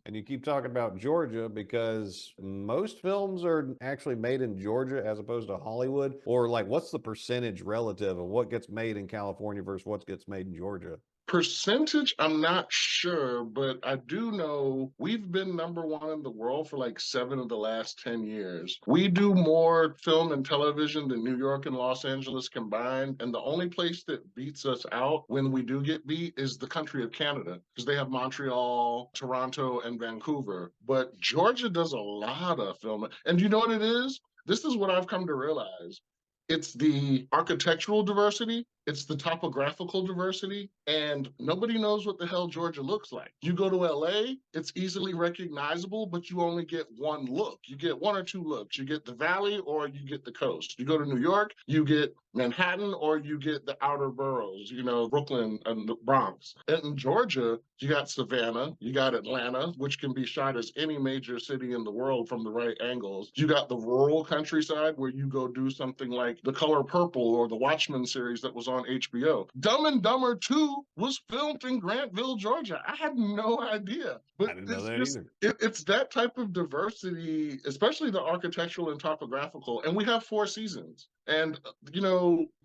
And you keep talking about Georgia because most films are actually made in Georgia as opposed to Hollywood. Or like, what's the percentage relative of what gets made in California versus what gets made in Georgia? Percentage, I'm not sure, but I do know we've been number one in the world for like 7 of the last 10 years. We do more film and television than New York and Los Angeles combined. And the only place that beats us out when we do get beat is the country of Canada, because they have Montreal, Toronto, and Vancouver. But Georgia does a lot of film. And you know what it is? This is what I've come to realize. It's the architectural diversity, it's the topographical diversity, and nobody knows what the hell Georgia looks like. You go to LA, it's easily recognizable, but you only get one look. You get one or two looks. You get the valley or you get the coast. You go to New York, you get Manhattan or you get the outer boroughs, Brooklyn and the Bronx. And in Georgia, you got Savannah, you got Atlanta, which can be shot as any major city in the world from the right angles. You got the rural countryside where you go do something like The Color Purple or the Watchmen series that was on HBO. Dumb and Dumber 2 was filmed in Grantville, Georgia. I had no idea. I But didn't know it's that just, either. it's that type of diversity, especially the architectural and topographical. And we have 4 seasons. And,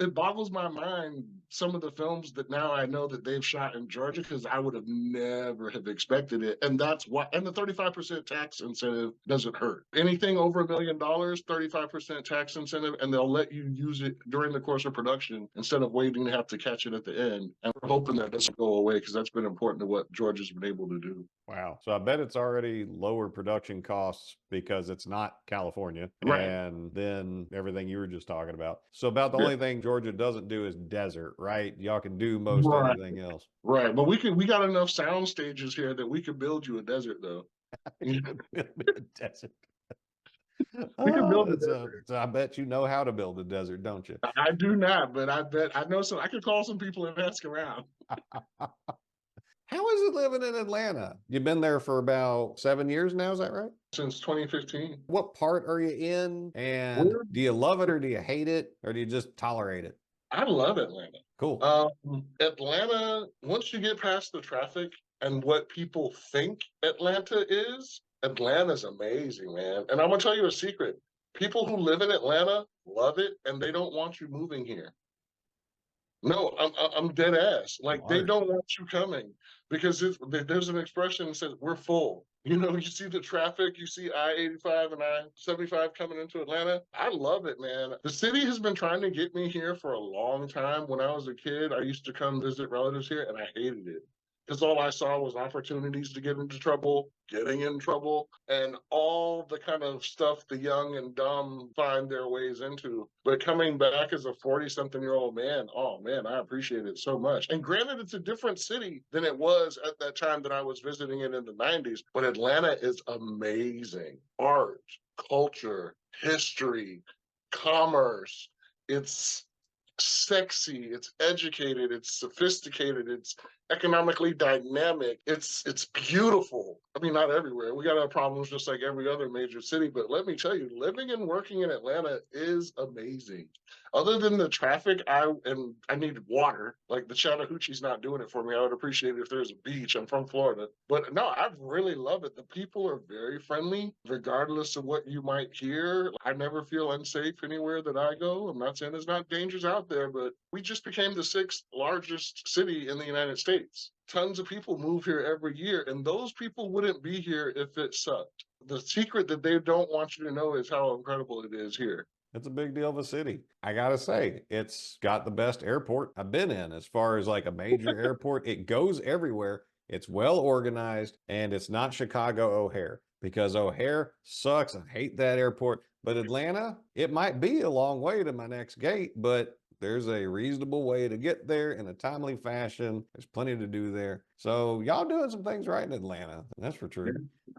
it boggles my mind some of the films that now I know that they've shot in Georgia because I would have never have expected it. And that's why, and the 35% tax incentive doesn't hurt. Anything over $1 million, 35% tax incentive, and they'll let you use it during the course of production instead of waiting to have to catch it at the end. And we're hoping that doesn't go away because that's been important to what Georgia's been able to do. Wow. So I bet it's already lower production costs because it's not California. Right. And then everything you were just talking about. So about the Yeah. only thing Georgia doesn't do is desert, right? Y'all can do most Right. everything else. Right. But we got enough sound stages here that we could build you a desert though. Desert. We could Oh, build a it's desert. so I bet you know how to build a desert, don't you? I do not, but I bet I know some. I could call some people and ask around. How is it living in Atlanta? You've been there for about 7 years now, is that right? Since 2015. What part are you in? And We're, do you love it or do you hate it or do you just tolerate it? I love Atlanta. Cool. Atlanta, once you get past the traffic and what people think Atlanta is, Atlanta's amazing, man. And I'm gonna tell you a secret. People who live in Atlanta love it and they don't want you moving here. No, I'm dead ass. Like they Smart. don't want you coming because there's an expression that says we're full. You see the traffic, you see I-85 and I-75 coming into Atlanta. I love it, man. The city has been trying to get me here for a long time. When I was a kid, I used to come visit relatives here and I hated it because all I saw was opportunities to get into trouble, getting in trouble, and all the kind of stuff the young and dumb find their ways into. But coming back as a 40-something-year-old man, oh man, I appreciate it so much. And granted, it's a different city than it was at that time that I was visiting it in the 90s, but Atlanta is amazing. Art, culture, history, commerce. It's sexy, it's educated, it's sophisticated, it's economically dynamic, it's beautiful. I mean, not everywhere. We got our problems just like every other major city, but let me tell you, living and working in Atlanta is amazing. Other than the traffic, I need water. Like the Chattahoochee's not doing it for me. I would appreciate it if there's a beach. I'm from Florida. But no, I really love it. The people are very friendly, regardless of what you might hear. I never feel unsafe anywhere that I go. I'm not saying there's not dangers out there, but we just became the sixth largest city in the United States. Tons of people move here every year, and those people wouldn't be here if it sucked. The secret that they don't want you to know is how incredible it is here. It's a big deal of a city. I gotta say, it's got the best airport I've been in as far as like a major airport. It goes everywhere. It's well organized and it's not Chicago O'Hare because O'Hare sucks. I hate that airport. But Atlanta, it might be a long way to my next gate, but there's a reasonable way to get there in a timely fashion. There's plenty to do there. So y'all doing some things right in Atlanta. That's for true.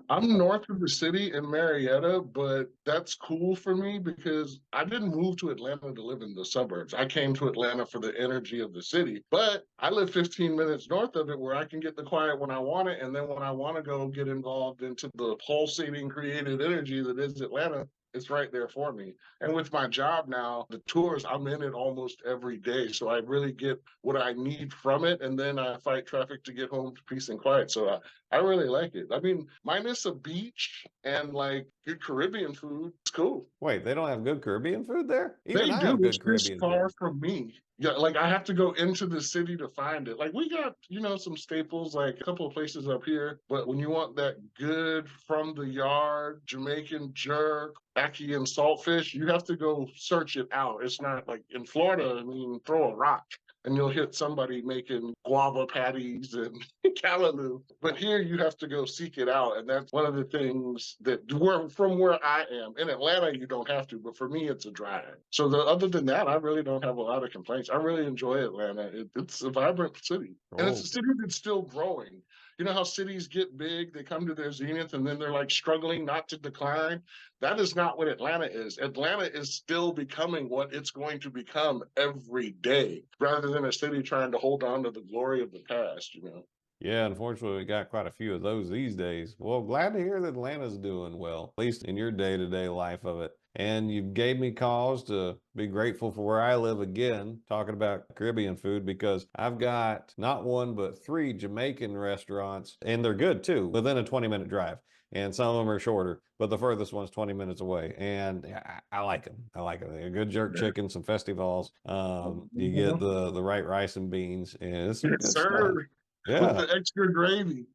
I'm north of the city in Marietta, but that's cool for me because I didn't move to Atlanta to live in the suburbs. I came to Atlanta for the energy of the city, but I live 15 minutes north of it where I can get the quiet when I want it. And then when I want to go get involved into the pulsating creative energy that is Atlanta, it's right there for me. And with my job now, the tours, I'm in it almost every day. So I really get what I need from it. And then I fight traffic to get home to peace and quiet. So I really like it. I mean, minus a beach and like good Caribbean food, it's cool. Wait, they don't have good Caribbean food there? Even They I do. have It's good just Caribbean far food. from me. Yeah, like I have to go into the city to find it. Like we got, some staples, like a couple of places up here. But when you want that good from the yard Jamaican jerk, ackee and saltfish, you have to go search it out. It's not like in Florida. I mean, throw a rock and you'll hit somebody making guava patties and callaloo. But here you have to go seek it out. And that's one of the things that from where I am. In Atlanta, you don't have to, but for me, it's a drive. So other than that, I really don't have a lot of complaints. I really enjoy Atlanta. It's a vibrant city. And it's a Oh, city that's still growing. You know how cities get big, they come to their zenith, and then they're like struggling not to decline. That is not what Atlanta is. Atlanta is still becoming what it's going to become every day, rather than a city trying to hold on to the glory of the past. yeah, unfortunately, we got quite a few of those these days. Well, glad to hear that Atlanta's doing well, at least in your day-to-day life of it. And you gave me cause to be grateful for where I live again, talking about Caribbean food, because I've got not one, but three Jamaican restaurants, and they're good too, within a 20-minute drive. And some of them are shorter, but the furthest one's 20 minutes away. And I like them. I like them. They're good jerk chicken, some festivals. You get the right rice and beans, and it's some Yes, good stuff. sir. With Yeah. the extra gravy.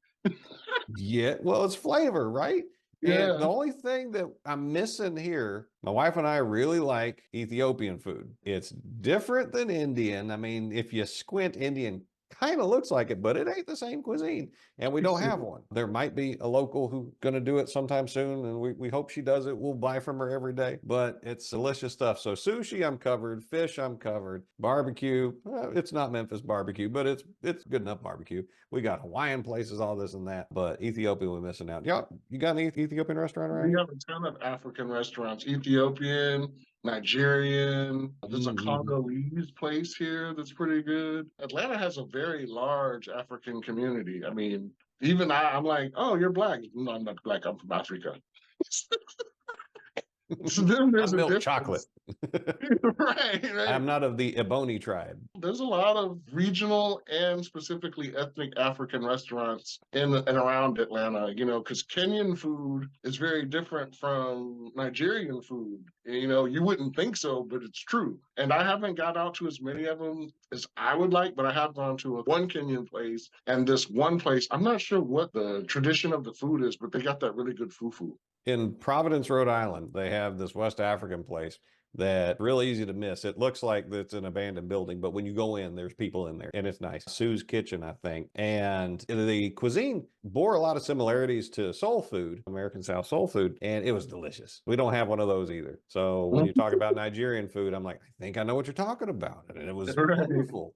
Yeah, well, it's flavor, right? And Yeah. the only thing that I'm missing here, my wife and I really like Ethiopian food. It's different than Indian. I mean, if you squint, Indian kind of looks like it, but it ain't the same cuisine. And we don't have one. There might be a local who's going to do it sometime soon, and we hope she does it. We'll buy from her every day, but it's delicious stuff. So sushi, I'm covered. Fish, I'm covered. Barbecue, it's not Memphis barbecue, but it's good enough barbecue. We got Hawaiian places, all this and that, but Ethiopia, we're missing out. Y'all, you got an Ethiopian restaurant around We here? have a ton of African restaurants, Ethiopian, Nigerian. There's a Mm-hmm. Congolese place here that's pretty good. Atlanta has a very large African community. I mean, even I'm like, oh, you're black. No, I'm not black. I'm from Africa. So then there's I'm a milk chocolate. difference. Right, right. I'm not of the Ebony tribe. There's a lot of regional and specifically ethnic African restaurants in and around Atlanta, because Kenyan food is very different from Nigerian food. You wouldn't think so, but it's true. And I haven't got out to as many of them as I would like, but I have gone to one Kenyan place and this one place. I'm not sure what the tradition of the food is, but they got that really good fufu. In Providence, Rhode Island, they have this West African place that really easy to miss. It looks like it's an abandoned building, but when you go in, there's people in there and it's nice. Sue's Kitchen, I think. And the cuisine bore a lot of similarities to soul food, American South soul food, and it was delicious. We don't have one of those either. So when you talk about Nigerian food, I'm like, I think I know what you're talking about. And it was Right. wonderful.